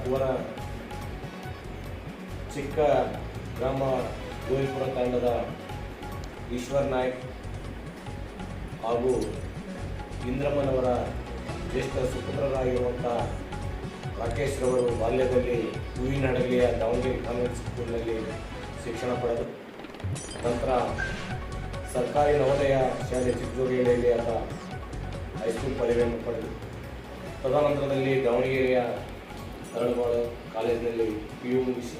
ಇವರ ಚಿಕ್ಕ ಗ್ರಾಮ ಗೋವಿಂದಪುರ ತಂಡದ ಈಶ್ವರ್ ನಾಯ್ಕ್ ಹಾಗೂ ಇಂದ್ರಮ್ಮನವರ ಜ್ಯೇಷ್ಠ ಸುಪುತ್ರರಾಗಿರುವಂಥ ರಾಕೇಶ್ ರವರು ಬಾಲ್ಯದಲ್ಲಿ ಹೂವಿನಹಡಗಲಿಯ ದಾವಣಗೆರೆ ಕಾನ್ವೆಂಟ್ ಸ್ಕೂಲ್ನಲ್ಲಿ ಶಿಕ್ಷಣ ಪಡೆದು ನಂತರ ಸರ್ಕಾರಿ ನವೋದಯ ಶಾಲೆ ಚಿಕ್ಕಜೋಗಿಯಲ್ಲಿ ಆತ ಹೈಸ್ಕೂಲ್ ಪದವಿಯನ್ನು ಪಡೆದು ತದನಂತರದಲ್ಲಿ ದಾವಣಗೆರೆಯ ತರಳಬಾಳು ಕಾಲೇಜಿನಲ್ಲಿ PU ಮುಗಿಸಿ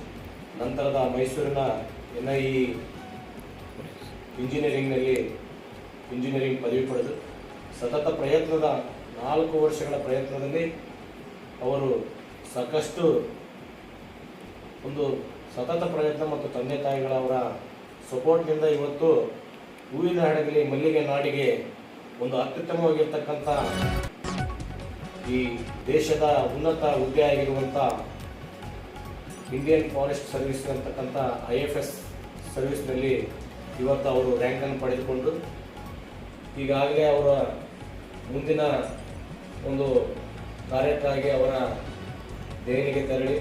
ನಂತರದ ಮೈಸೂರಿನ NIE ಇಂಜಿನಿಯರಿಂಗ್ ಪದವಿ ಪಡೆದು ಸತತ ಪ್ರಯತ್ನದ 4 ವರ್ಷಗಳ ಪ್ರಯತ್ನದಲ್ಲಿ ಅವರು ಸಾಕಷ್ಟು ಒಂದು ಸತತ ಪ್ರಯತ್ನ ಮತ್ತು ತಂದೆ ತಾಯಿಗಳವರ ಸಪೋರ್ಟ್ನಿಂದ ಇವತ್ತು ಹೂವಿನಹಡಗಲಿ ಮಲ್ಲಿಗೆ ನಾಡಿಗೆ ಒಂದು ಅತ್ಯುತ್ತಮವಾಗಿರ್ತಕ್ಕಂಥ ಈ ದೇಶದ ಉನ್ನತ ಹುದ್ದೆ ಆಗಿರುವಂಥ ಇಂಡಿಯನ್ ಫಾರೆಸ್ಟ್ ಸರ್ವಿಸ್ ಅಂತಕ್ಕಂಥ IFS ಸರ್ವಿಸ್ನಲ್ಲಿ ಇವತ್ತು ಅವರು ರ್ಯಾಂಕನ್ನು ಪಡೆದುಕೊಂಡು ಈಗಾಗಲೇ ಅವರ ಮುಂದಿನ ಒಂದು ಕಾರ್ಯಕ್ಕಾಗಿ ಅವರ ದೆಹಲಿಗೆ ತೆರಳಿ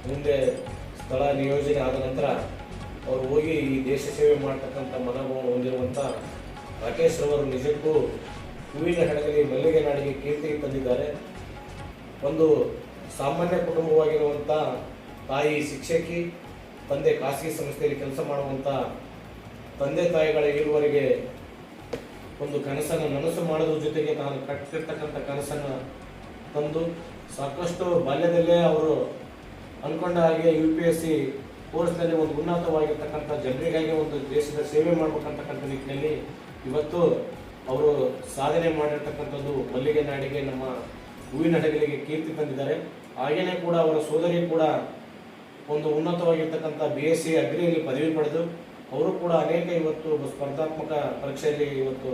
ಮುಂದೆ ಸ್ಥಳ ನಿಯೋಜನೆ ಆದ ನಂತರ ಅವರು ಹೋಗಿ ಈ ದೇಶ ಸೇವೆ ಮಾಡ್ತಕ್ಕಂಥ ಮನೋಭಾವ ಹೊಂದಿರುವಂಥ ರಾಕೇಶ್ ರವರು ನಿಜಕ್ಕೂ ಹೂವಿನಹಡಗಲಿ ಮಲ್ಲಿಗೆ ನಾಡಿಗೆ ಕೀರ್ತಿ ತಂದಿದ್ದಾರೆ. ಒಂದು ಸಾಮಾನ್ಯ ಕುಟುಂಬವಾಗಿರುವಂಥ ತಾಯಿ ಶಿಕ್ಷಕಿ, ತಂದೆ ಖಾಸಗಿ ಸಂಸ್ಥೆಯಲ್ಲಿ ಕೆಲಸ ಮಾಡುವಂಥ ತಂದೆ ತಾಯಿಗಳ ಇರುವವರೆಗೆ ಒಂದು ಕನಸನ್ನು ನನಸು ಮಾಡೋದ್ರ ಜೊತೆಗೆ ನಾನು ಕಟ್ಟಿರ್ತಕ್ಕಂಥ ಕನಸನ್ನು ತಂದು ಸಾಕಷ್ಟು ಬಾಲ್ಯದಲ್ಲೇ ಅವರು ಅಂದ್ಕೊಂಡ ಹಾಗೆ UPSC ಕೋರ್ಸ್ನಲ್ಲಿ ಒಂದು ಉನ್ನತವಾಗಿರ್ತಕ್ಕಂಥ ಜನರಿಗಾಗಿ ಒಂದು ದೇಶದ ಸೇವೆ ಮಾಡಬೇಕಂತಕ್ಕಂಥ ನಿಟ್ಟಿನಲ್ಲಿ ಇವತ್ತು ಅವರು ಸಾಧನೆ ಮಾಡಿರ್ತಕ್ಕಂಥದ್ದು ಮಲ್ಲಿಗೆ ನಾಡಿಗೆ ನಮ್ಮ ಹೂವಿನಹಡಗಲಿಗೆ ಕೀರ್ತಿ ತಂದಿದ್ದಾರೆ. ಹಾಗೆಯೇ ಕೂಡ ಅವರ ಸೋದರಿ ಕೂಡ ಒಂದು ಉನ್ನತವಾಗಿರ್ತಕ್ಕಂಥ BSc ಅಗ್ರಿಯಲ್ಲಿ ಪದವಿ ಪಡೆದು ಅವರು ಕೂಡ ಅನೇಕ ಇವತ್ತು ಸ್ಪರ್ಧಾತ್ಮಕ ಪರೀಕ್ಷೆಯಲ್ಲಿ ಇವತ್ತು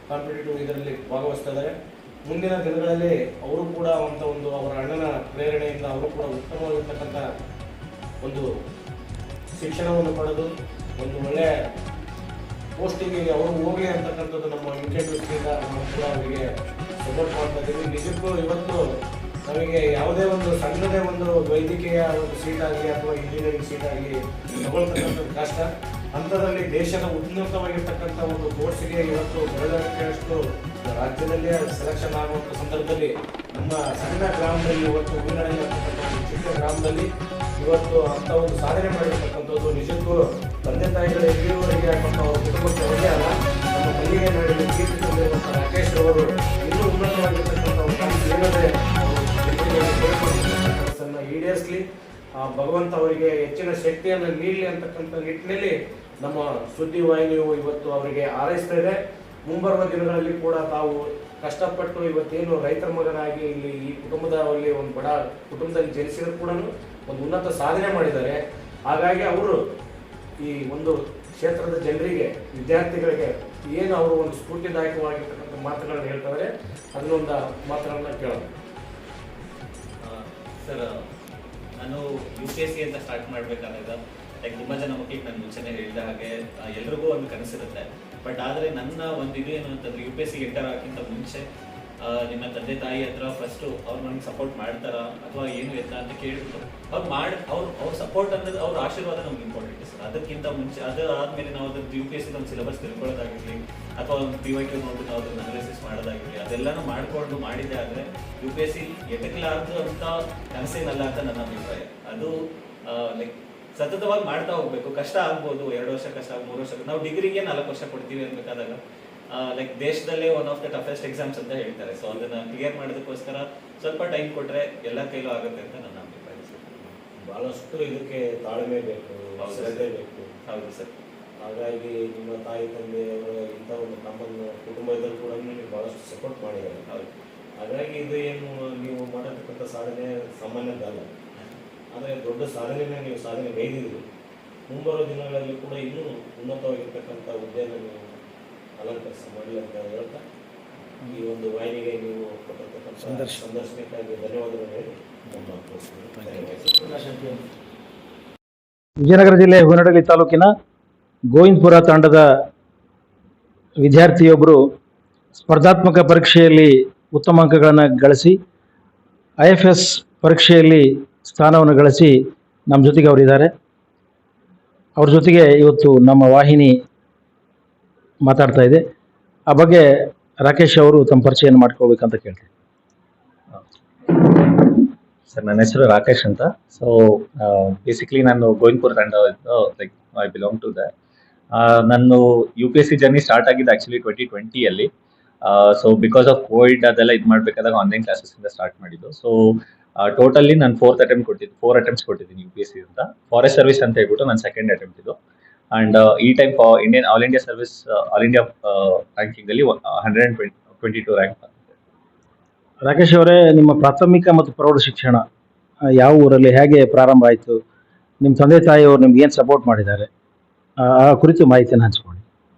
ಕಾಂಪಿಟೇಟಿವ್ ಇದರಲ್ಲಿ ಭಾಗವಹಿಸ್ತಾ ಇದ್ದಾರೆ. ಮುಂದಿನ ದಿನಗಳಲ್ಲಿ ಅವರು ಕೂಡ ಒಂದು ಅವರ ಅಣ್ಣನ ಪ್ರೇರಣೆಯಿಂದ ಅವರು ಕೂಡ ಉತ್ತಮವಾಗಿರ್ತಕ್ಕಂಥ ಒಂದು ಶಿಕ್ಷಣವನ್ನು ಪಡೆದು ಒಂದು ಒಳ್ಳೆಯ ಪೋಸ್ಟಿಂಗಿಗೆ ಅವರು ಹೋಗಿ ಅಂತಕ್ಕಂಥದ್ದು ನಮ್ಮ ಯುನಿವರ್ಸಿಟಿಯಿಂದ ನಾವು ಕೂಡ ಅವರಿಗೆ ಸಪೋರ್ಟ್ ಮಾಡ್ತಾ ಇದ್ದೀವಿ. ನಿಜಕ್ಕೂ ಇವತ್ತು ನಮಗೆ ಯಾವುದೇ ಒಂದು ಸಣ್ಣದೇ ಒಂದು ವೈದ್ಯಕೀಯ ಒಂದು ಸೀಟ್ ಆಗಲಿ ಅಥವಾ ಇಂಜಿನಿಯರಿಂಗ್ ಸೀಟ್ ಆಗಲಿ ತಗೊಳ್ತಕ್ಕಂಥದ್ದು ಕಷ್ಟ. ಅಂಥದ್ರಲ್ಲಿ ದೇಶದ ಉನ್ನತವಾಗಿರ್ತಕ್ಕಂಥ ಒಂದು ಕೋರ್ಸ್ಗೆ ಇವತ್ತು ಬೆಳೆದಷ್ಟು ರಾಜ್ಯದಲ್ಲೇ ಸೆಲೆಕ್ಷನ್ ಆಗುವಂಥ ಸಂದರ್ಭದಲ್ಲಿ ನಮ್ಮ ಸಣ್ಣ ಗ್ರಾಮದಲ್ಲಿ ಇವತ್ತು ಹೂವಿನಹಡಗಲಿ ಅಂತಕ್ಕಂಥ ಒಂದು ಚಿಕ್ಕ ಗ್ರಾಮದಲ್ಲಿ ಇವತ್ತು ಅಂಥ ಒಂದು ಸಾಧನೆ ಮಾಡಿರ್ತಕ್ಕಂಥದ್ದು ನಿಜಕ್ಕೂ ತಂದೆ ತಾಯಿಗಳ ಇಲ್ಲಿಯವರೆಗೆ ಮತ್ತು ಅವರ ಕುಟುಂಬಕ್ಕೆ ಅವರೇ ಅಲ್ಲ, ನಮ್ಮ ಮಲ್ಲಿಗೆ ನಾಡಿಗೆ ಕೀರ್ತಿ ತಂದಿರುವಂಥ ರಾಕೇಶ್ ಅವರು ಇನ್ನೂ ಉನ್ನತವಾಗಿರ್ತಕ್ಕಂಥ ಒಂದು ಏನಂದರೆ ಕನಸನ್ನು ಈಡೇರಿಸಲಿ, ಭಗವಂತ ಅವರಿಗೆ ಹೆಚ್ಚಿನ ಶಕ್ತಿಯನ್ನು ನೀಡಲಿ ಅಂತಕ್ಕಂಥ ನಿಟ್ಟಿನಲ್ಲಿ ನಮ್ಮ ಸುದ್ದಿವಾಹಿನಿಯು ಇವತ್ತು ಅವರಿಗೆ ಹಾರೈಸ್ತಾ ಇದೆ. ಮುಂಬರುವ ದಿನಗಳಲ್ಲಿ ಕೂಡ ತಾವು ಕಷ್ಟಪಟ್ಟು ಇವತ್ತೇನು ರೈತರ ಮಗನಾಗಿ ಇಲ್ಲಿ ಈ ಕುಟುಂಬದಲ್ಲಿ ಒಂದು ಬಡ ಕುಟುಂಬದಲ್ಲಿ ಜನಿಸಿದ್ರು ಕೂಡ ಒಂದು ಉನ್ನತ ಸಾಧನೆ ಮಾಡಿದ್ದಾರೆ. ಹಾಗಾಗಿ ಅವರು ಈ ಒಂದು ಕ್ಷೇತ್ರದ ಜನರಿಗೆ, ವಿದ್ಯಾರ್ಥಿಗಳಿಗೆ ಏನು ಅವರು ಒಂದು ಸ್ಫೂರ್ತಿದಾಯಕವಾಗಿರ್ತಕ್ಕಂಥ ಮಾತುಗಳನ್ನು ಹೇಳ್ತಾರೆ, ಅದನ್ನೊಂದು ಮಾತುಗಳನ್ನ ಕೇಳೋಣ. ಸರ್, ನಾನು UPSC ಅಂತ ಸ್ಟಾರ್ಟ್ ಮಾಡಬೇಕಾದಾಗ ಲೈಕ್ ತುಂಬ ಜನ ಮಕ್ಕಳಿಗೆ ನಾನು ಮುಂಚೆನೇ ಹೇಳಿದ ಹಾಗೆ ಎಲ್ರಿಗೂ ಒಂದು ಕನಸಿರುತ್ತೆ. ಬಟ್ ಆದರೆ ನನ್ನ ಒಂದು ಇದು ಏನು ಅಂತಂದರೆ UPSC ಎಂಟರ್ ಆಗೋಕ್ಕಿಂತ ಮುಂಚೆ ನಿಮ್ಮ ತಂದೆ ತಾಯಿ ಹತ್ರ ಫಸ್ಟು ಅವ್ರು ನನಗೆ ಸಪೋರ್ಟ್ ಮಾಡ್ತಾರಾ ಅಥವಾ ಏನು ಎತ್ತ ಅಂತ ಕೇಳಿಬಿಟ್ಟು ಅವ್ರ ಸಪೋರ್ಟ್ ಅನ್ನೋದು ಅವ್ರ ಆಶೀರ್ವಾದ ನಮ್ಗೆ ಇಂಪಾರ್ಟೆಂಟ್ ಸರ್. ಅದಕ್ಕಿಂತ ಮುಂಚೆ ಆದಮೇಲೆ ನಾವು ಅದ್ರದ್ದು UPSC ಒಂದು ಸಿಲೆಬಸ್ ತಿಳ್ಕೊಳ್ಳೋದಾಗಿರಲಿ ಅಥವಾ ಒಂದು PYQ ನೋಡಿ ನಾವು ಅದನ್ನು ಅನಾಲಿಸಿಸ್ ಮಾಡೋದಾಗಿರಲಿ ಅದೆಲ್ಲನೂ ಮಾಡಿದ್ದೆ ಆದರೆ UPSC ಎಟಕ್ಲಾರ್ದು ಅಂತ ಕನಸೇನಲ್ಲ ಅಂತ ನನ್ನ ಅಭಿಪ್ರಾಯ. ಅದು ಲೈಕ್ ಸತತವಾಗಿ ಮಾಡ್ತಾ ಹೋಗ್ಬೇಕು. ಕಷ್ಟ ಆಗ್ಬೋದು, 2 ವರ್ಷ ಕಷ್ಟ, 3 ವರ್ಷ. ನಾವು ಡಿಗ್ರಿಗೆ 4 ವರ್ಷ ಕೊಡ್ತೀವಿ ಅನ್ಬೇಕಾದಾಗ ಲೈಕ್ ದೇಶದಲ್ಲೇ one of the toughest exams ಅಂತ ಹೇಳ್ತಾರೆ. ಸೊ ಅದನ್ನ ಕ್ಲಿಯರ್ ಮಾಡೋದಕ್ಕೋಸ್ಕರ ಸ್ವಲ್ಪ ಟೈಮ್ ಕೊಟ್ಟರೆ ಎಲ್ಲ ಕೈಲೂ ಆಗುತ್ತೆ ಅಂತ ನನ್ನ ಅಭಿಪ್ರಾಯ ಸರ್. ಬಹಳಷ್ಟು ಇದಕ್ಕೆ ತಾಳ್ಮೆ ಬೇಕು, ಶ್ರದ್ಧೆ ಬೇಕು. ಹೌದು ಸರ್. ಹಾಗಾಗಿ ನಿಮ್ಮ ತಾಯಿ ತಂದೆಯವರು ಇಂಥ ಒಂದು ನಮ್ಮನ್ನು ಕುಟುಂಬದಲ್ಲಿ ಕೂಡ ನಿಮಗೆ ಬಹಳಷ್ಟು ಸಪೋರ್ಟ್ ಮಾಡಿದ್ದಾರೆ. ಹೌದು. ಹಾಗಾಗಿ ಇದು ಏನು ನೀವು ಮಾಡತಕ್ಕಂಥ ಸಾಧನೆ ಸಾಮಾನ್ಯದಲ್ಲ, ಆದರೆ ದೊಡ್ಡ ಸಾಧನೆನ ನೀವು ಸಾಧನೆ ಗೈದಿದ್ದೀರಿ. ಮುಂಬರುವ ದಿನಗಳಲ್ಲಿ ಕೂಡ ಇನ್ನೂ ಉನ್ನತವಾಗಿರ್ತಕ್ಕಂಥ ಹುದ್ದೆಯನ್ನು ನೀವು ಅಲಂಕರಿಸ ಮಾಡಲಿ ಅಂತ ಹೇಳ್ತಾ ಈ ಒಂದು ವಾಹಿನಿಗೆ ನೀವು ಕೊಟ್ಟಿರ್ತಕ್ಕಂಥ ಸಂದರ್ಶನಕ್ಕಾಗಿ ಧನ್ಯವಾದಗಳು ಹೇಳಿ ವಿಜಯನಗರ ಜಿಲ್ಲೆ ಹೂವಿನಹಡಗಲಿ ತಾಲೂಕಿನ ಗೋವಿಂದಪುರ ತಾಂಡದ ವಿದ್ಯಾರ್ಥಿಯೊಬ್ಬರು ಸ್ಪರ್ಧಾತ್ಮಕ ಪರೀಕ್ಷೆಯಲ್ಲಿ ಉತ್ತಮ ಅಂಕಗಳನ್ನು ಗಳಿಸಿ IFS ಪರೀಕ್ಷೆಯಲ್ಲಿ ಸ್ಥಾನವನ್ನು ಗಳಿಸಿ ನಮ್ಮ ಜೊತೆಗೆ ಅವರಿದ್ದಾರೆ. ಅವ್ರ ಜೊತೆಗೆ ಇವತ್ತು ನಮ್ಮ ವಾಹಿನಿ ಮಾತಾಡ್ತಾ ಇದೆ. ಆ ಬಗ್ಗೆ ರಾಕೇಶ್ ಅವರು ತಮ್ಮ ಪರಿಚಯನ ಮಾಡ್ಕೋಬೇಕಂತ ಕೇಳ್ತೀನಿ. ಸರ್, ನನ್ನ ಹೆಸರು ರಾಕೇಶ್ ಅಂತ. ಸೊ ಬೇಸಿಕ್ಲಿ ನಾನು ಗೋವಿಂದಪುರ ತಂಡ, like I belong to the. ನಾನು UPSC ಜರ್ನಿ ಸ್ಟಾರ್ಟ್ ಆಗಿದ್ದು actually 2020 so because of COVID ಅದೆಲ್ಲ ಇದು ಮಾಡಬೇಕಾದಾಗ ಆನ್ಲೈನ್ ಕ್ಲಾಸಸ್ ಇಂದ ಸ್ಟಾರ್ಟ್ ಮಾಡಿದ್ದು. ಸೊ ಟೋಟಲಿ ನಾನು 4th ಅಟೆಂಪ್ಟ್ಸ್ ಕೊಟ್ಟಿದ್ದೀನಿ UPSC ಅಂತ. ಫಾರೆಸ್ಟ್ ಸರ್ವಿಸ್ ಅಂತ ಹೇಳ್ಬಿಟ್ಟು ನನ್ನ ಸೆಕೆಂಡ್ ಅಟೆಂಪ್ಟ್ ಇದು. ಅಂಡ್ ಈ time Indian all India ranking ಅಲ್ಲಿ 122 ರ್ಯಾಂಕ್. ರಾಕೇಶ್ ಅವರೇ, ನಿಮ್ಮ ಪ್ರಾಥಮಿಕ ಮತ್ತು ಪ್ರೌಢ ಶಿಕ್ಷಣ ಯಾವ ಊರಲ್ಲಿ ಹೇಗೆ ಪ್ರಾರಂಭ ಆಯಿತು? ನಿಮ್ಮ ತಂದೆ ತಾಯಿಯವರು ನಿಮ್ಗೆ ಏನು ಸಪೋರ್ಟ್ ಮಾಡಿದ್ದಾರೆ? ಆ ಕುರಿತು ಮಾಹಿತಿಯನ್ನು ಹಂಚ್ಕೊಳ್ಳಿ.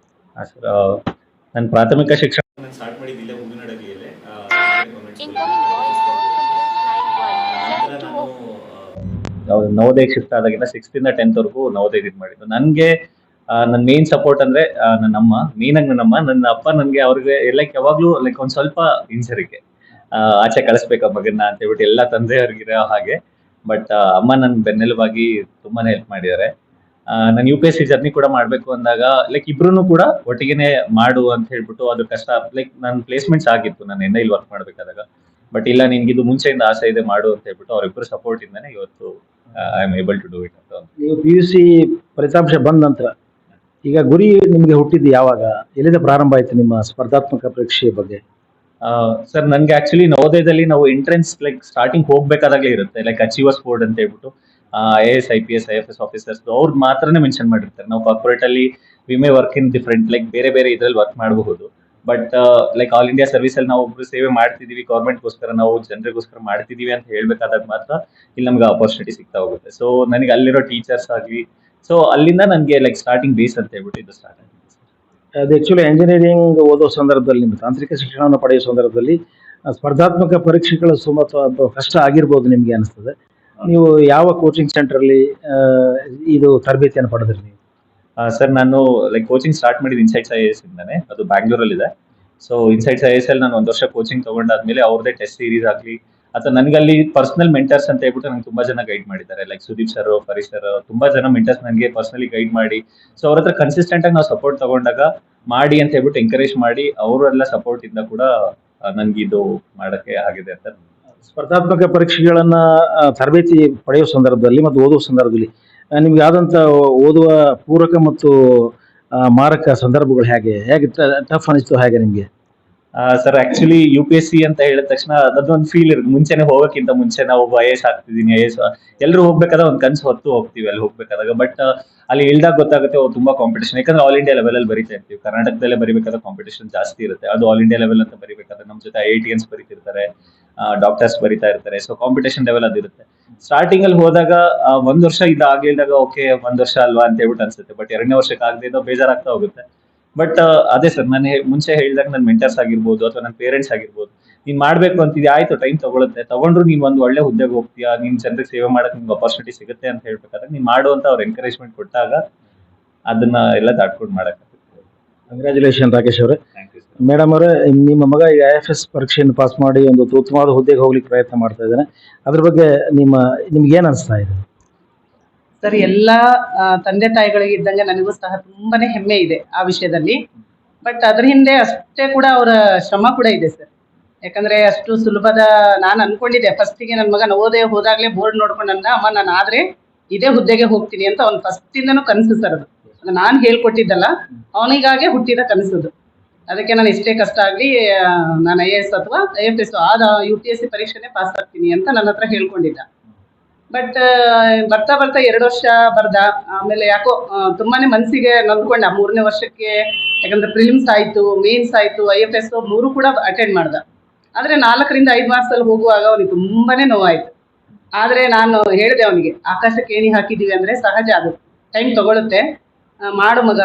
ಸರ್, ನನ್ನ ಪ್ರಾಥಮಿಕ ಶಿಕ್ಷಣ ನಾನು ಸ್ಟಾರ್ಟ್ ಮಾಡಿದ್ದು ಇಲ್ಲೇ ಹೂವಿನಡಗಿಯಲ್ಲೇ ನವೋದಯ ಶಿಫ್ಟ್ ಆದಾಗಿಂದ 6th ಇಂದ 10th ವರೆಗೂ ನವೋದಯ ಇದು ಮಾಡಿದ್ದು. ನನಗೆ ನನ್ನ ಮೇನ್ ಸಪೋರ್ಟ್ ಅಂದ್ರೆ ನನ್ನಮ್ಮ, ನನ್ನ ಅಪ್ಪ ನನಗೆ ಅವ್ರಿಗೆ ಲೈಕ್ ಯಾವಾಗ್ಲೂ ಲೈಕ್ ಒಂದ್ ಸ್ವಲ್ಪ ಹಿಂಸರಿಕೆ, ಆಚೆ ಕಳಿಸ್ಬೇಕ ಮಗನ್ನ ಅಂತ ಹೇಳ್ಬಿಟ್ಟು ಎಲ್ಲ ತಂದೆಯವ್ರಿಗಿರೋ ಹಾಗೆ. ಬಟ್ ಅಮ್ಮ ನನ್ನ ಬೆನ್ನೆಲುಬಾಗಿ ತುಂಬಾನೇ ಹೆಲ್ಪ್ ಮಾಡಿದ್ದಾರೆ. ನಾನು UPSC ಜರ್ನಿ ಕೂಡ ಮಾಡ್ಬೇಕು ಅಂದಾಗ ಲೈಕ್ ಇಬ್ರು ಕೂಡ ಒಟ್ಟಿಗೆನೆ ಮಾಡು ಅಂತ ಹೇಳ್ಬಿಟ್ಟು, ಅದು ಕಷ್ಟ. ಲೈಕ್ ನನ್ನ ಪ್ಲೇಸ್ಮೆಂಟ್ಸ್ ಆಗಿತ್ತು ನಾನು NIL ವರ್ಕ್ ಮಾಡ್ಬೇಕಾದಾಗ. ಬಟ್ ಇಲ್ಲ, ನಿನ್ಗಿದು ಮುಂಚೆಯಿಂದ ಆಸೆ ಇದೆ, ಮಾಡು ಅಂತ ಹೇಳ್ಬಿಟ್ಟು ಅವರಿಬ್ಬರು ಸಪೋರ್ಟ್ ಇಂದಾನೆ ಇವತ್ತು I am able to do it ಅಂತ. ನೀವು PUC ಫಲಿತಾಂಶ ಬಂದ ನಂತರ ಈಗ ಗುರಿ ನಿಮಗೆ ಹುಟ್ಟಿದ್ದು ಯಾವಾಗ? ಎಲ್ಲಿಂದ ಪ್ರಾರಂಭ ಆಯಿತು ನಿಮ್ಮ ಸ್ಪರ್ಧಾತ್ಮಕ ಪರೀಕ್ಷೆಯ ಬಗ್ಗೆ? ಸರ್, ನನ್ಗೆ ಆಕ್ಚುಲಿ ನವೋದಯದಲ್ಲಿ ನಾವು ಎಂಟ್ರೆನ್ಸ್ ಲೈಕ್ ಸ್ಟಾರ್ಟಿಂಗ್ ಹೋಗ್ಬೇಕಾದಾಗಲೇ ಇರುತ್ತೆ, ಲೈಕ್ ಅಚೀವರ್ಸ್ ಬೋರ್ಡ್ ಅಂತ ಹೇಳ್ಬಿಟ್ಟು IAS IPS IFS ಆಫೀಸರ್ಸ್ ಅವ್ರು ಮಾತ್ರನೇ ಮೆನ್ಷನ್ ಮಾಡಿರ್ತಾರೆ. ನಾವು ಕಾರ್ಪೊರೇಟ್ ಅಲ್ಲಿ we may work in different, like ಬೇರೆ ಬೇರೆ ಇದ್ರಲ್ಲಿ ವರ್ಕ್ ಮಾಡಬಹುದು. But like all India service ಅಲ್ಲಿ ನಾವು ಒಬ್ರು ಸೇವೆ ಮಾಡ್ತಿದೀವಿ, ಗೌರ್ಮೆಂಟ್ಗೋಸ್ಕರ ನಾವು ಜನರಿಗೋಸ್ಕರ ಮಾಡ್ತಿದೀವಿ ಅಂತ ಹೇಳ್ಬೇಕಾದಾಗ ಮಾತ್ರ ಇಲ್ಲಿ ನಮ್ಗೆ ಆಪರ್ಚುನಿಟಿ ಸಿಗ್ತಾ ಹೋಗುತ್ತೆ. ಸೊ ನನಗೆ ಅಲ್ಲಿರೋ ಟೀಚರ್ಸ್ ಆಗಲಿ, ಸೊ ಅಲ್ಲಿಂದ ನನಗೆ ಲೈಕ್ ಸ್ಟಾರ್ಟಿಂಗ್ ಬೇಸ್ ಅಂತ ಹೇಳ್ಬಿಟ್ಟು ಇದು ಸ್ಟಾರ್ಟ್ ಆಗಿದೆ. ಅದು ಆ್ಯಕ್ಚುಲಿ ಇಂಜಿನಿಯರಿಂಗ್ ಓದೋ ಸಂದರ್ಭದಲ್ಲಿ, ನಿಮ್ಮ ತಾಂತ್ರಿಕ ಶಿಕ್ಷಣವನ್ನು ಪಡೆಯೋ ಸಂದರ್ಭದಲ್ಲಿ ಸ್ಪರ್ಧಾತ್ಮಕ ಪರೀಕ್ಷೆಗಳು ಸುಮಾರು ಕಷ್ಟ ಆಗಿರ್ಬೋದು ನಿಮಗೆ ಅನಿಸ್ತದೆ. ನೀವು ಯಾವ ಕೋಚಿಂಗ್ ಸೆಂಟ್ರಲ್ಲಿ ಇದು ತರಬೇತಿಯನ್ನು ಪಡೆದ್ರಿ ನೀವು? ಸರ್, ನಾನು ಲೈಕ್ ಕೋಚಿಂಗ್ ಸ್ಟಾರ್ಟ್ ಮಾಡಿದ್ದು ಇನ್ಸೈಟ್ಸ್ IAS ಇಂದಾನೆ. ಅದು ಬ್ಯಾಂಗ್ಳೂರಲ್ಲಿ ಇದೆ. ಸೊ ಇನ್ಸೈಟ್ಸ್ IAS ಅಲ್ಲಿ ನಾನು 1 ವರ್ಷ ಕೋಚಿಂಗ್ ತಗೊಂಡಾದ್ಮೇಲೆ ಅವ್ರದೇ ಟೆಸ್ಟ್ ಸೀರೀಸ್ ಆಗಲಿ ಅಥವಾ ನನಗಲ್ಲಿ ಪರ್ಸನಲ್ ಮೆಂಟರ್ಸ್ ಅಂತ ಹೇಳ್ಬಿಟ್ಟು ನಂಗೆ ತುಂಬಾ ಜನ ಗೈಡ್ ಮಾಡಿದ್ದಾರೆ. ಲೈಕ್ ಸುದೀಪ್ ಸರ್, ಪರೀಶ್ ಸರ್, ತುಂಬಾ ಜನ ಮೆಂಟರ್ಸ್ ನನಗೆ ಪರ್ಸನಲಿ ಗೈಡ್ ಮಾಡಿ, ಸೊ ಅವ್ರ ಹತ್ರ ಕನ್ಸಿಸ್ಟೆಂಟ್ ಆಗಿ ನಾವು ಸಪೋರ್ಟ್ ತಗೊಂಡಾಗ ಮಾಡಿ ಅಂತ ಹೇಳ್ಬಿಟ್ಟು ಎಂಕರೇಜ್ ಮಾಡಿ, ಅವರೆಲ್ಲ ಸಪೋರ್ಟ್ ಇಂದ ಕೂಡ ನನ್ಗಿದು ಮಾಡಕ್ಕೆ ಆಗಿದೆ ಅಂತ. ಸ್ಪರ್ಧಾತ್ಮಕ ಪರೀಕ್ಷೆಗಳನ್ನ ತರಬೇತಿ ಪಡೆಯುವ ಸಂದರ್ಭದಲ್ಲಿ ಮತ್ತು ಓದುವ ಸಂದರ್ಭದಲ್ಲಿ ನಿಮ್ಗೆ ಆದಂಥ ಓದುವ ಪೂರಕ ಮತ್ತು ಮಾರಕ ಸಂದರ್ಭಗಳು ಹೇಗೆ ಟಫ್ ಅನಿಸ್ತು ಹೇಗೆ ನಿಮಗೆ? ಸರ್, ಆಕ್ಚುಲಿ UPSC ಅಂತ ಹೇಳಿದ ತಕ್ಷಣ ಅದೊಂದು ಫೀಲ್ ಇರುತ್ತೆ. ಮುಂಚೆನೆ ಹೋಗೋಕ್ಕಿಂತ ಮುಂಚೆ ನಾವು IAS ಆಗ್ತಿದ್ದೀನಿ, IAS ಎಲ್ಲರೂ ಹೋಗ್ಬೇಕಾದ್ರೆ ಒಂದು ಕನ್ಸು ಹೊತ್ತು ಹೋಗ್ತೀವಿ ಅಲ್ಲಿ ಹೋಗ್ಬೇಕಾದಾಗ. ಬಟ್ ಅಲ್ಲಿ ಇಳ್ದಾಗ ಗೊತ್ತಾಗುತ್ತೆ ತುಂಬಾ ಕಾಂಪಿಟೇಷನ್. ಯಾಕಂದ್ರೆ ಆಲ್ ಇಂಡಿಯಾ ಲೆವೆಲ್ ಅಲ್ಲಿ ಬರೀತಾ ಇರ್ತೀವಿ. ಕರ್ನಾಟಕದಲ್ಲೇ ಬರೀಬೇಕಾದ್ರೆ ಕಾಂಪಿಟೇಷನ್ ಜಾಸ್ತಿ ಇರುತ್ತೆ. ಅದು ಆಲ್ ಇಂಡಿಯಾ ಲೆವೆಲ್ ಅಂತ ಬರೀಬೇಕಾದ್ರೆ ನಮ್ಮ ಜೊತೆ IITians ಬರೀತಿರ್ತಾರೆ, ಡಾಕ್ಟರ್ಸ್ ಬರೀತಾ ಇರ್ತಾರೆ. ಸೊ ಕಾಂಪಿಟೇಷನ್ ಲೆವೆಲ್ ಅದಿರುತ್ತೆ. ಸ್ಟಾರ್ಟಿಂಗ್ ಅಲ್ಲಿ ಹೋದಾಗ 1 ವರ್ಷ ಇದಾಗಿಲ್ದಾಗ ಓಕೆ 1 ವರ್ಷ ಅಲ್ವಾ ಅಂತ ಹೇಳ್ಬಿಟ್ಟು ಅನ್ಸುತ್ತೆ. ಬಟ್ 2ನೇ ವರ್ಷಕ್ಕೆ ಆಗದೆ ಬೇಜಾರಾಗ್ತಾ ಹೋಗುತ್ತೆ. ಬಟ್ ಅದೇ ಸರ್, ನಾನು ಮುಂಚೆ ಹೇಳಿದಾಗ ನನ್ನ ಮೆಂಟರ್ಸ್ ಆಗಿರ್ಬೋದು ಅಥವಾ ನನ್ನ ಪೇರೆಂಟ್ಸ್ ಆಗಿರ್ಬೋದು, ನೀನ್ ಮಾಡ್ಬೇಕು ಅಂತಿದ್ಯಾ, ಆಯ್ತು ಟೈಮ್ ತಗೊಂಡ್ರು ನೀನ್ ಒಂದು ಒಳ್ಳೆ ಹುದ್ದೆಗೆ ಹೋಗ್ತೀಯಾ, ನೀನ್ ಜನರಿಗೆ ಸೇವೆ ಮಾಡಕ್ ನಿಮ್ಗೆ ಅಪರ್ಚುನಿಟಿ ಸಿಗುತ್ತೆ ಅಂತ ಹೇಳ್ಬೇಕಾದ್ರೆ ನೀನ್ ಮಾಡು ಅಂತ ಅವ್ರು ಎನ್ಕರೇಜ್ಮೆಂಟ್ ಕೊಟ್ಟಾಗ ಅದನ್ನ ಎಲ್ಲ ದಾಟ್ಕೊಂಡು ಮಾಡಕ್ಕೆ. ಕಂಗ್ರ್ಯಾಚುಲೇಷನ್ ರಾಕೇಶ್ ಅವರೇ. Thank you sir. ಮೇಡಮ್ ಅವರೇ, ನಿಮ್ಮ ಮಗ ಈಗ IFS ಪರೀಕ್ಷೆಯನ್ನು ಪಾಸ್ ಮಾಡಿ ಒಂದು ಉತ್ತಮವಾದ ಹುದ್ದೆಗೆ ಹೋಗ್ಲಿಕ್ಕೆ ಪ್ರಯತ್ನ ಮಾಡ್ತಾ ಇದ್ದಾನೆ. ಅದ್ರ ಬಗ್ಗೆ ನಿಮ್ಗೆ ಏನು ಅನಿಸ್ತಾ ಇದೆ? ಸರ್, ಎಲ್ಲ ತಂದೆ ತಾಯಿಗಳಿಗೆ ಇದ್ದಂಗೆ ನನಗೂ ಸಹ ತುಂಬಾನೇ ಹೆಮ್ಮೆ ಇದೆ ಆ ವಿಷಯದಲ್ಲಿ. ಬಟ್ ಅದ್ರ ಹಿಂದೆ ಅಷ್ಟೇ ಕೂಡ ಅವರ ಶ್ರಮ ಕೂಡ ಇದೆ ಸರ್. ಯಾಕಂದ್ರೆ ಅಷ್ಟು ಸುಲಭದ ನಾನು ಅನ್ಕೊಂಡಿದ್ದೆ ಫಸ್ಟಿಗೆ, ನನ್ನ ಮಗ ನವೋದಯ ಹೋದಾಗ್ಲೇ ಬೋರ್ಡ್ ನೋಡ್ಕೊಂಡು ಅಂದ, ಅಮ್ಮ ನಾನು ಆದ್ರೆ ಇದೇ ಹುದ್ದೆಗೆ ಹೋಗ್ತೀನಿ ಅಂತ. ಅವ್ನು ಫಸ್ಟಿಂದನೂ ಕನಸು ಸರ್ ಅದು. ನಾನು ಹೇಳ್ಕೊಟ್ಟಿದ್ದಲ್ಲ, ಅವನಿಗಾಗೆ ಹುಟ್ಟಿದ ಕನಸದು. ಅದಕ್ಕೆ ನಾನು ಎಷ್ಟೇ ಕಷ್ಟ ಆಗಲಿ ನಾನು IAS ಅಥವಾ IFS ಆದ UPSC ಪರೀಕ್ಷೆನೇ ಪಾಸ್ ಆಗ್ತೀನಿ ಅಂತ ನನ್ನ ಹತ್ರ ಹೇಳ್ಕೊಂಡಿದ್ದ. ಬಟ್ ಬರ್ತಾ 2 ವರ್ಷ ಬರ್ದ. ಆಮೇಲೆ ಯಾಕೋ ತುಂಬಾನೇ ಮನಸ್ಸಿಗೆ ನೊಂದ್ಕೊಂಡ 3ನೇ ವರ್ಷಕ್ಕೆ. ಯಾಕಂದ್ರೆ ಪ್ರಿಲಿಮ್ಸ್ ಆಯ್ತು, ಮೇನ್ಸ್ ಆಯ್ತು, IFS 3 ಕೂಡ ಅಟೆಂಡ್ ಮಾಡ್ದ. ಆದ್ರೆ 4ರಿಂದ 5 ಮಾರ್ಕ್ಸ್ ಅಲ್ಲಿ ಹೋಗುವಾಗ ಅವನಿಗೆ ತುಂಬಾನೇ ನೋವಾಯ್ತು. ಆದ್ರೆ ನಾನು ಹೇಳಿದೆ ಅವನಿಗೆ, ಆಕಾಶಕ್ಕೆ ಏಣಿ ಹಾಕಿದೀವಿ ಅಂದ್ರೆ ಸಹಜ, ಅದು ಟೈಮ್ ತಗೊಳುತ್ತೆ, ಮಾಡು ಮಗ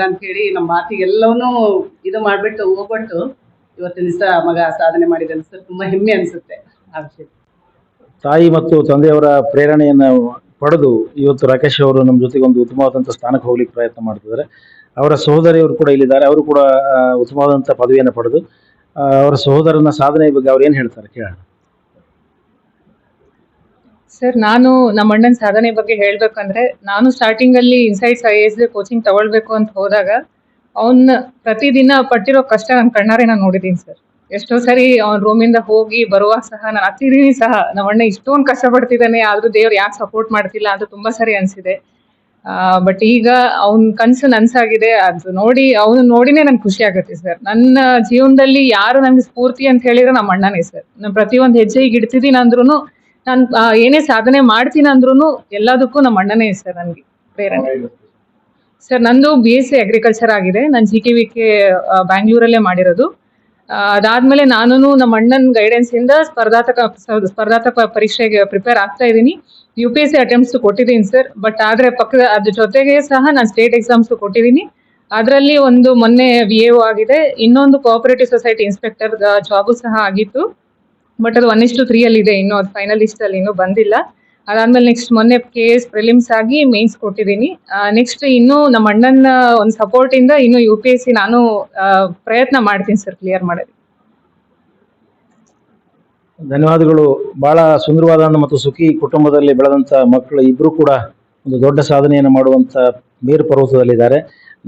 ಅಂತ ಹೇಳಿ ನಮ್ಮ ಮಾತಿಗೆಲ್ಲವನ್ನೂ ಇದು ಮಾಡ್ಬಿಟ್ಟು ಹೋಗ್ಬಿಟ್ಟು ಇವತ್ತಿನ ದಿವಸ ಮಗ ಸಾಧನೆ ಮಾಡಿದ ಅನ್ಸುತ್ತೆ. ತುಂಬಾ ಹೆಮ್ಮೆ ಅನ್ಸುತ್ತೆ ಆ ವಿಷಯ. ತಾಯಿ ಮತ್ತು ತಂದೆಯವರ ಪ್ರೇರಣೆಯನ್ನು ಪಡೆದು ಇವತ್ತು ರಾಕೇಶ್ ಅವರು ನಮ್ಮ ಜೊತೆಗೆ ಒಂದು ಉತ್ತಮವಾದಂಥ ಸ್ಥಾನಕ್ಕೆ ಹೋಗ್ಲಿಕ್ಕೆ ಪ್ರಯತ್ನ ಮಾಡ್ತಿದ್ದಾರೆ. ಅವರ ಸಹೋದರಿಯವರು ಕೂಡ ಇಲ್ಲಿದ್ದಾರೆ. ಅವರು ಕೂಡ ಉತ್ತಮವಾದಂಥ ಪದವಿಯನ್ನು ಪಡೆದು ಅವರ ಸಹೋದರನ ಸಾಧನೆ ಬಗ್ಗೆ ಅವ್ರು ಏನು ಹೇಳ್ತಾರೆ ಕೇಳೋಣ. ಸರ್, ನಾನು ನಮ್ಮ ಅಣ್ಣನ ಸಾಧನೆ ಬಗ್ಗೆ ಹೇಳ್ಬೇಕಂದ್ರೆ, ನಾನು ಸ್ಟಾರ್ಟಿಂಗ್ ಅಲ್ಲಿ ಇನ್ಸೈಟ್ಸ್ IAS ಕೋಚಿಂಗ್ ತಗೊಳ್ಬೇಕು ಅಂತ ಹೋದಾಗ ಅವನ್ನ ಪ್ರತಿದಿನ ಪಟ್ಟಿರೋ ಕಷ್ಟ ನನ್ನ ಕಣ್ಣಾರೆ ನಾನು ನೋಡಿದ್ದೀನಿ ಸರ್. ಎಷ್ಟೋ ಸರಿ ಅವ್ನ ರೂಮಿಂದ ಹೋಗಿ ಬರುವಾಗ ಸಹ ನಾನು ಹತ್ತಿದೀನಿ ಸಹ, ನಮ್ಮ ಅಣ್ಣ ಇಷ್ಟೊಂದು ಕಷ್ಟ ಪಡ್ತಿದ್ದಾನೆ, ಆದ್ರೂ ದೇವ್ರು ಯಾಕೆ ಸಪೋರ್ಟ್ ಮಾಡ್ತಿಲ್ಲ ಅಂತ ತುಂಬಾ ಸರಿ ಅನ್ಸಿದೆ. ಬಟ್ ಈಗ ಅವ್ನ ಕನ್ಸು ನನ್ಸಾಗಿದೆ. ಅದು ನೋಡಿ ಅವನು ನೋಡಿನೇ ನನ್ಗೆ ಖುಷಿ ಆಗುತ್ತೆ ಸರ್. ನನ್ನ ಜೀವನದಲ್ಲಿ ಯಾರು ನನ್ಗೆ ಸ್ಫೂರ್ತಿ ಅಂತ ಹೇಳಿದ್ರೆ ನಮ್ಮ ಅಣ್ಣನೇ ಸರ್. ನಾನು ಪ್ರತಿಯೊಂದು ಹೆಜ್ಜೆ ಈಗ ಇಡ್ತಿದ್ದೀನಿ ಅಂದ್ರೂ, ನಾನು ಏನೇ ಸಾಧನೆ ಮಾಡ್ತೀನಿ ಅಂದ್ರೂ ಎಲ್ಲದಕ್ಕೂ ನಮ್ಮ ಅಣ್ಣನೇ ಸರ್ ನನಗೆ ಪ್ರೇರಣೆ. ಸರ್, ನಂದು BSc ಅಗ್ರಿಕಲ್ಚರ್ ಆಗಿದೆ. ನಾನು GKVK ಬ್ಯಾಂಗ್ಳೂರಲ್ಲೇ ಮಾಡಿರೋದು. ಅದಾದ್ಮೇಲೆ ನಾನು ನಮ್ಮ ಅಣ್ಣನ ಗೈಡೆನ್ಸ್ ಇಂದ ಸ್ಪರ್ಧಾತ್ಮಕ ಪರೀಕ್ಷೆಗೆ ಪ್ರಿಪೇರ್ ಆಗ್ತಾ ಇದ್ದೀನಿ. UPSC ಅಟೆಂಪ್ಟ್ಸ್ ಕೊಟ್ಟಿದ್ದೀನಿ ಸರ್. ಬಟ್ ಆದ್ರೆ ಅದ್ರ ಜೊತೆಗೆ ಸಹ ನಾನು ಸ್ಟೇಟ್ ಎಕ್ಸಾಮ್ಸ್ ಕೊಟ್ಟಿದ್ದೀನಿ. ಅದರಲ್ಲಿ ಒಂದು ಮೊನ್ನೆ VAO ಆಗಿದೆ, ಇನ್ನೊಂದು ಕೋಆಪರೇಟಿವ್ ಸೊಸೈಟಿ ಇನ್ಸ್ಪೆಕ್ಟರ್ ಜಾಬು ಸಹ ಆಗಿತ್ತು. ಬಟ್ ಅದು 1:3 ಅಲ್ಲಿ ಇದೆ, ಇನ್ನೂ ಅದು ಫೈನಲ್ ಲಿಸ್ಟ್ ಅಲ್ಲಿ ಇನ್ನೂ ಬಂದಿಲ್ಲ. ಅದಾದ್ಮೇಲೆ ನೆಕ್ಸ್ಟ್ ಮೊನ್ನೆ KS ಪ್ರಿಲಿಮ್ಸ್ ಆಗಿ ಮೇನ್ಸ್ ಕೊಟ್ಟಿದ್ದೀನಿ. ನೆಕ್ಸ್ಟ್ ಇನ್ನು ನಮ್ಮ ಅಣ್ಣನ ಒಂದು ಸಪೋರ್ಟ್ ಇಂದ ಇನ್ನು UPSC ನಾನು ಪ್ರಯತ್ನ ಮಾಡ್ತೀನಿ ಸರ್ ಕ್ಲಿಯರ್ ಮಾಡೋದು. ಧನ್ಯವಾದಗಳು. ಬಹಳ ಸುಂದರವಾದ ಮತ್ತು ಸುಖಿ ಕುಟುಂಬದಲ್ಲಿ ಬೆಳೆದಂಥ ಮಕ್ಕಳು ಇಬ್ಬರು ಕೂಡ ಒಂದು ದೊಡ್ಡ ಸಾಧನೆಯನ್ನು ಮಾಡುವಂಥ ಮೇರು ಪರ್ವತದಲ್ಲಿದ್ದಾರೆ.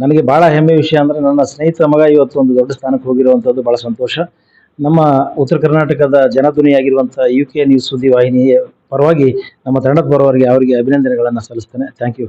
ನನಗೆ ಬಹಳ ಹೆಮ್ಮೆ ವಿಷಯ ಅಂದರೆ, ನನ್ನ ಸ್ನೇಹಿತರ ಮಗ ಇವತ್ತು ಒಂದು ದೊಡ್ಡ ಸ್ಥಾನಕ್ಕೆ ಹೋಗಿರುವಂಥದ್ದು ಬಹಳ ಸಂತೋಷ. ನಮ್ಮ ಉತ್ತರ ಕರ್ನಾಟಕದ ಜನಧ್ವನಿಯಾಗಿರುವಂಥ UK ನ್ಯೂಸ್ ಸುದ್ದಿ ವಾಹಿನಿಯ ಪರವಾಗಿ ನಮ್ಮ ತಂಡದ ಪರವಾಗಿ ಅವರಿಗೆ ಅಭಿನಂದನೆಗಳನ್ನು ಸಲ್ಲಿಸ್ತೇನೆ. Thank you.